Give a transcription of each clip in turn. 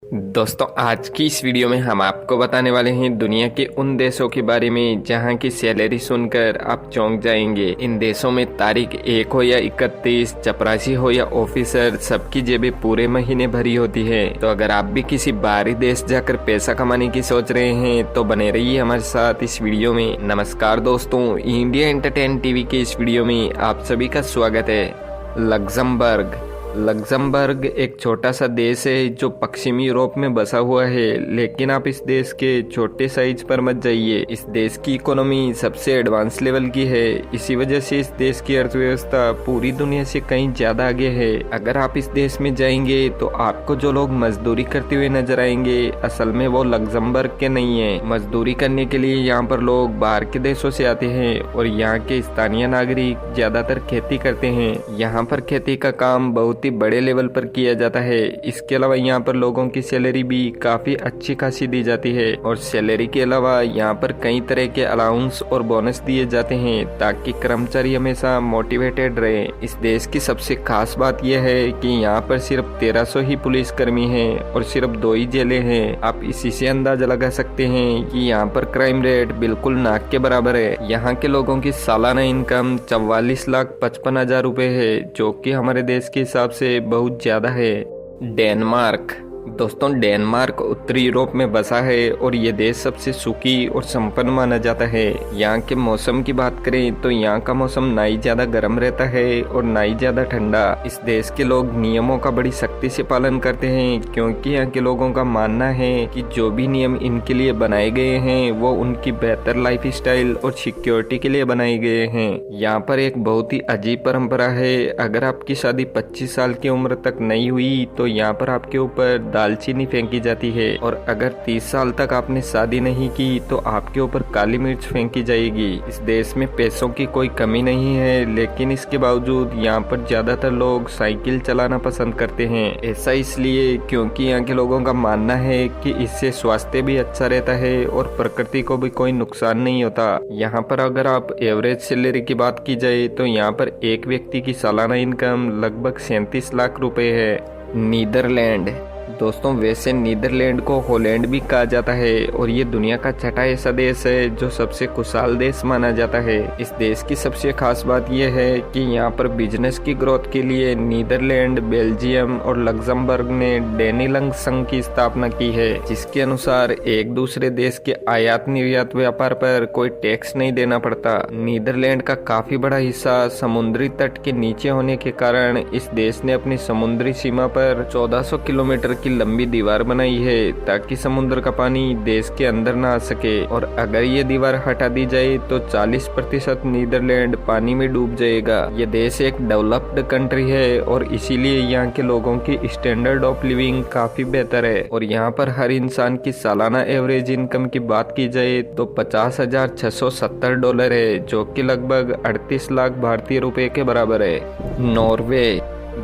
दोस्तों, आज की इस वीडियो में हम आपको बताने वाले हैं दुनिया के उन देशों के बारे में जहां की सैलरी सुनकर आप चौंक जाएंगे। इन देशों में तारीख 1 हो या 31, चपरासी हो या ऑफिसर, सबकी जेबें पूरे महीने भरी होती है। तो अगर आप भी किसी बाहरी देश जाकर पैसा कमाने की सोच रहे हैं तो बने रहिए हमारे साथ इस वीडियो में। नमस्कार दोस्तों, इंडिया एंटरटेन टीवी के इस वीडियो में आप सभी का स्वागत है। लग्जमबर्ग एक छोटा सा देश है जो पश्चिमी यूरोप में बसा हुआ है, लेकिन आप इस देश के छोटे साइज पर मत जाइए। इस देश की इकोनॉमी सबसे एडवांस लेवल की है, इसी वजह से इस देश की अर्थव्यवस्था पूरी दुनिया से कहीं ज्यादा आगे है। अगर आप इस देश में जाएंगे तो आपको जो लोग मजदूरी करते हुए नजर आएंगे, असल में वो लग्जमबर्ग के नहीं है। मजदूरी करने के लिए यहाँ पर लोग बाहर के देशों से आते हैं और यहाँ के स्थानीय नागरिक ज्यादातर खेती करते हैं। यहाँ पर खेती का काम बहुत बड़े लेवल पर किया जाता है। इसके अलावा यहाँ पर लोगों की सैलरी भी काफी अच्छी खासी दी जाती है और सैलरी के अलावा यहाँ पर कई तरह के अलाउंस और बोनस दिए जाते हैं ताकि कर्मचारी हमेशा मोटिवेटेड रहे। इस देश की सबसे खास बात यह है कि यहाँ पर सिर्फ 1300 ही पुलिस कर्मी हैं और सिर्फ 2 ही जेलें हैं। आप इसी से अंदाजा लगा सकते हैं कि यहाँ पर क्राइम रेट बिल्कुल नाक के बराबर है। यहाँ के लोगों की सालाना इनकम 44,55,000 रुपए है, जो कि हमारे देश के हिसाब से बहुत ज्यादा है। डेनमार्क दोस्तों, डेनमार्क उत्तरी यूरोप में बसा है और ये देश सबसे सुखी और संपन्न माना जाता है। यहाँ के मौसम की बात करें तो यहाँ का मौसम ना ही ज्यादा गर्म रहता है और ना ही ज्यादा ठंडा। इस देश के लोग नियमों का बड़ी सख्ती से पालन करते हैं, क्योंकि यहाँ के लोगों का मानना है कि जो भी नियम इनके लिए बनाए गए हैं वो उनकी बेहतर लाइफ स्टाइल और सिक्योरिटी के लिए बनाए गए हैं। यहाँ पर एक बहुत ही अजीब परंपरा है। अगर आपकी शादी 25 साल की उम्र तक नहीं हुई तो यहाँ पर आपके ऊपर दालचीनी फेंकी जाती है, और अगर 30 साल तक आपने शादी नहीं की तो आपके ऊपर काली मिर्च फेंकी जाएगी। इस देश में पैसों की कोई कमी नहीं है, लेकिन इसके बावजूद यहाँ पर ज्यादातर लोग साइकिल चलाना पसंद करते हैं। ऐसा इसलिए क्योंकि यहाँ के लोगों का मानना है कि इससे स्वास्थ्य भी अच्छा रहता है और प्रकृति को भी कोई नुकसान नहीं होता। यहाँ पर अगर आप एवरेज सैलरी की बात की जाए तो यहाँ पर एक व्यक्ति की सालाना इनकम लगभग 37 लाख रुपए है। नीदरलैंड दोस्तों, वैसे नीदरलैंड को हॉलैंड भी कहा जाता है और ये दुनिया का छठा ऐसा देश है जो सबसे खुशहाल देश माना जाता है। इस देश की सबसे खास बात यह है कि यहाँ पर बिजनेस की ग्रोथ के लिए नीदरलैंड, बेल्जियम और लग्जमबर्ग ने डेनिलंग संघ की स्थापना की है, जिसके अनुसार एक दूसरे देश के आयात निर्यात व्यापार पर कोई टैक्स नहीं देना पड़ता। नीदरलैंड का काफी बड़ा हिस्सा समुद्री तट के नीचे होने के कारण इस देश ने अपनी समुद्री सीमा पर 1400 किलोमीटर की लंबी दीवार बनाई है ताकि समुद्र का पानी देश के अंदर ना आ सके, और अगर ये दीवार हटा दी जाए तो 40% नीदरलैंड पानी में डूब जाएगा। ये देश एक डेवलप्ड कंट्री है और इसीलिए यहाँ के लोगों की स्टैंडर्ड ऑफ लिविंग काफी बेहतर है। और यहाँ पर हर इंसान की सालाना एवरेज इनकम की बात की जाए तो $50,670 है, जो कि लगभग 38 लाख भारतीय रुपए के बराबर है। नॉर्वे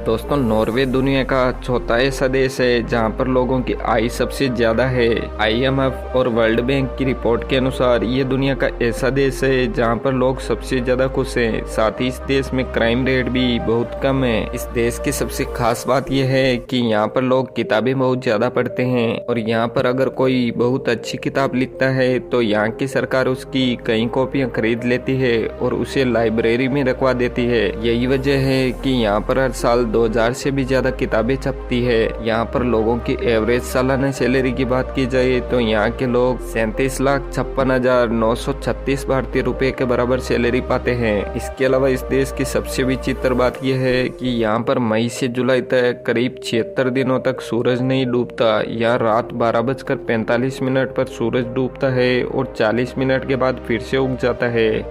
दोस्तों, नॉर्वे दुनिया का चौथा ऐसा देश है जहां पर लोगों की आय सबसे ज्यादा है। IMF और वर्ल्ड बैंक की रिपोर्ट के अनुसार ये दुनिया का ऐसा देश है जहां पर लोग सबसे ज्यादा खुश हैं। साथ ही इस देश में क्राइम रेट भी बहुत कम है। इस देश की सबसे खास बात यह है कि यहाँ पर लोग किताबें बहुत ज्यादा पढ़ते हैं और यहाँ पर अगर कोई बहुत अच्छी किताब लिखता है तो यहाँ की सरकार उसकी कई कॉपियाँ खरीद लेती है और उसे लाइब्रेरी में रखवा देती है। यही वजह है कि यहाँ पर हर साल 2000 से भी ज्यादा किताबें छपती है। यहाँ पर लोगों की एवरेज सालाना सैलरी की बात की जाए तो यहाँ के लोग 37,56,936 भारतीय रुपए के बराबर सैलरी पाते हैं। इसके अलावा इस देश की सबसे विचित्र बात यह है कि यहाँ पर मई से जुलाई तक करीब 76 दिनों तक सूरज नहीं डूबता। यहाँ रात 12:45 पर सूरज डूबता है और 40 मिनट के बाद फिर से उग जाता है।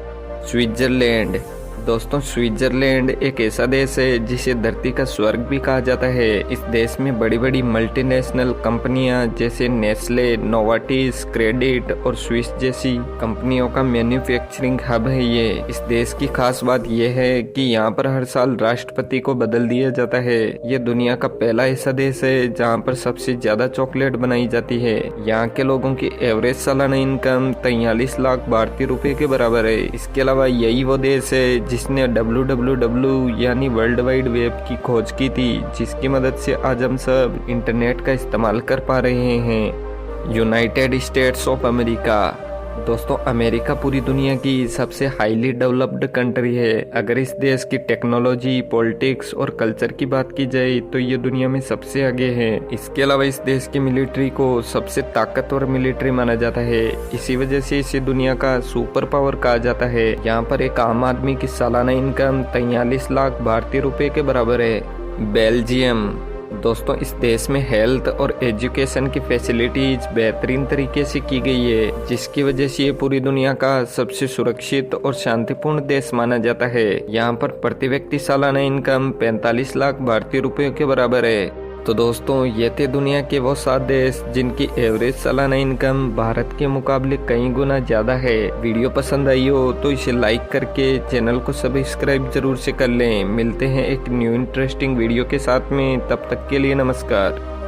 स्विट्जरलैंड दोस्तों, स्विट्जरलैंड एक ऐसा देश है जिसे धरती का स्वर्ग भी कहा जाता है। इस देश में बड़ी बड़ी मल्टीनेशनल कंपनियां जैसे नेस्ले, नोवार्टिस, क्रेडिट और स्विस जैसी कंपनियों का मैन्युफैक्चरिंग हब है ये। इस देश की खास बात यह है कि यहाँ पर हर साल राष्ट्रपति को बदल दिया जाता है। ये दुनिया का पहला ऐसा देश है जहाँ पर सबसे ज्यादा चॉकलेट बनाई जाती है। यहाँ के लोगों की एवरेज सालाना इनकम 43 लाख भारतीय रुपए के बराबर है। इसके अलावा यही वो देश है जिसने WWW यानी वर्ल्ड वाइड वेब की खोज की थी, जिसकी मदद से आज हम सब इंटरनेट का इस्तेमाल कर पा रहे हैं। United states of America. दोस्तों, अमेरिका पूरी दुनिया की सबसे हाईली डेवलप्ड कंट्री है। अगर इस देश की टेक्नोलॉजी, पॉलिटिक्स और कल्चर की बात की जाए तो ये दुनिया में सबसे आगे है। इसके अलावा इस देश की मिलिट्री को सबसे ताकतवर मिलिट्री माना जाता है। इसी वजह से इसे दुनिया का सुपर पावर कहा जाता है। यहाँ पर एक आम आदमी की सालाना इनकम 43 लाख भारतीय रुपए के बराबर है। बेल्जियम। दोस्तों, इस देश में हेल्थ और एजुकेशन की फैसिलिटीज बेहतरीन तरीके से की गई है, जिसकी वजह से ये पूरी दुनिया का सबसे सुरक्षित और शांतिपूर्ण देश माना जाता है। यहाँ पर प्रति व्यक्ति सालाना इनकम 45 लाख भारतीय रुपयों के बराबर है। तो दोस्तों, ये थे दुनिया के वो 7 देश जिनकी एवरेज सालाना इनकम भारत के मुकाबले कई गुना ज्यादा है। वीडियो पसंद आई हो तो इसे लाइक करके चैनल को सब्सक्राइब जरूर से कर लें। मिलते हैं एक न्यू इंटरेस्टिंग वीडियो के साथ में, तब तक के लिए नमस्कार।